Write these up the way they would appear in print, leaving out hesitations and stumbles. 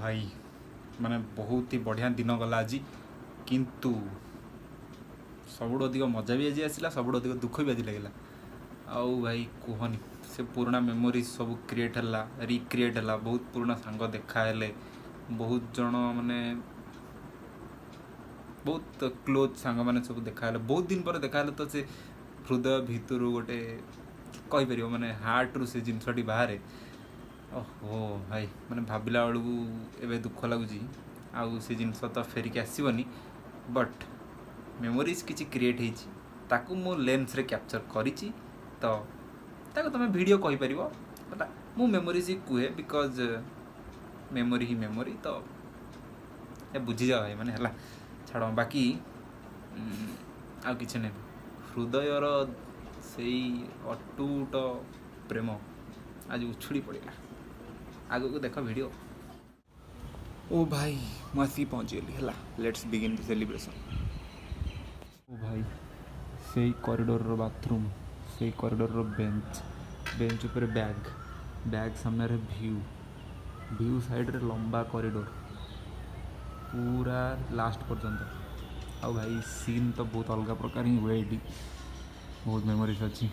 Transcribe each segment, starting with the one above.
भाई माने बहुत ही बढ़िया दिन गला आज किंतु सबुठ अधिक मजा भी आज आसला सबुठ अधिक दुख भी आज लगे आउ भाई कहनी से पुराना मेमोरी सब क्रिएट है रिक्रिएट है बहुत पुराना सांग देखाले बहुत जन माने बहुत क्लोज सांग मैंने सब देखाले बहुत दिन पर देखाले तो से हृदय भितर गोटे कहीपर माने हार्ट रु से जिनसटी बाहर ओहो भाई मैंने भाविला बेलू एवं दुख लगुच आउ से जिनस तो फेरिक आसबनी बट मेमोरीज किसी क्रिएट होता मु लेंस रे कैप्चर करी तो तुम वीडियो कहीपर मु मेमोरीज ही कहे बिकज मेमोरी ही मेमोरी तो बुझी जाओ भाई मैंने है छाड़ बाकी आ कि नहीं हृदयर से अटूट प्रेम आज उछुड़ी पड़ा आगो को देख वीडियो ओ भाई मैं आसिक पहुँचीगली है लेट्स बिगिन द सेलिब्रेशन ओ भाई से कॉरिडोर रो बाथरूम से कॉरिडोर रो बेंच बेंच ऊपर बैग बैग सामने व्यू व्यू साइड रे लंबा कॉरिडोर पूरा लास्ट पर्यंत आ भाई सीन तो बहुत अलग प्रकार ही हुए ये बहुत मेमोरीज अच्छी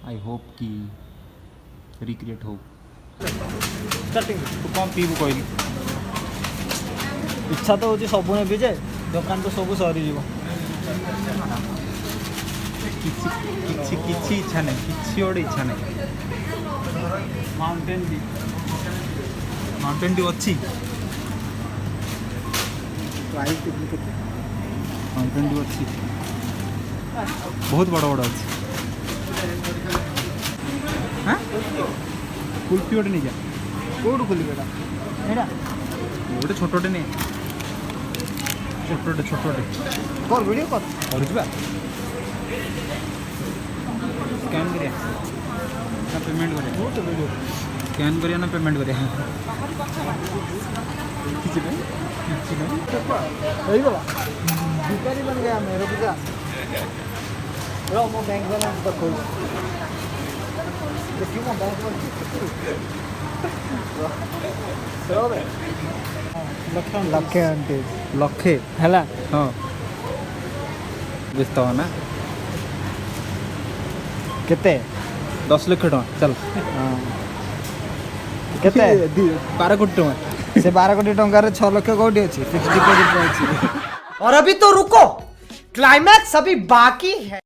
आई होप कि रिक्रिएट हो स्टार्टिंग तू कौन पीबू कहली इच्छा तो होची सब नेबी जे दुकान तो सब सरी जीव किसी इच्छा नहीं किसी गोटे इच्छा नहीं माउंटेन ड्यू अच्छी माउंटेन ड्यू अच्छी बहुत बड़ बड़ अच्छी हाँ कुल्फी गोटे नहीं जा कौट खोल बेटा एटा गोटे छोटे नहीं छोटे कर वीडियो कर कर स्कैन करिया ना पेमेंट करिया बहुत वीडियो स्कैन करिया ना पेमेंट करिया किसी पे सही बोला भिखारी बन गया मेरे पिता रो मो बैंक बैलेंस तो खोल देखियो मो बैंक बैलेंस रो बे लखे आंटी लक्षे हैला हाँ व्यस्त हो ना केते 10 लाख टका चल केते 12 कोटी टका से 12 कोटी टंका रे 6 लाख कोटी अछि फिक्स डिपॉजिट अछि और अभी तो रुको क्लाइमैक्स अभी बाकी है।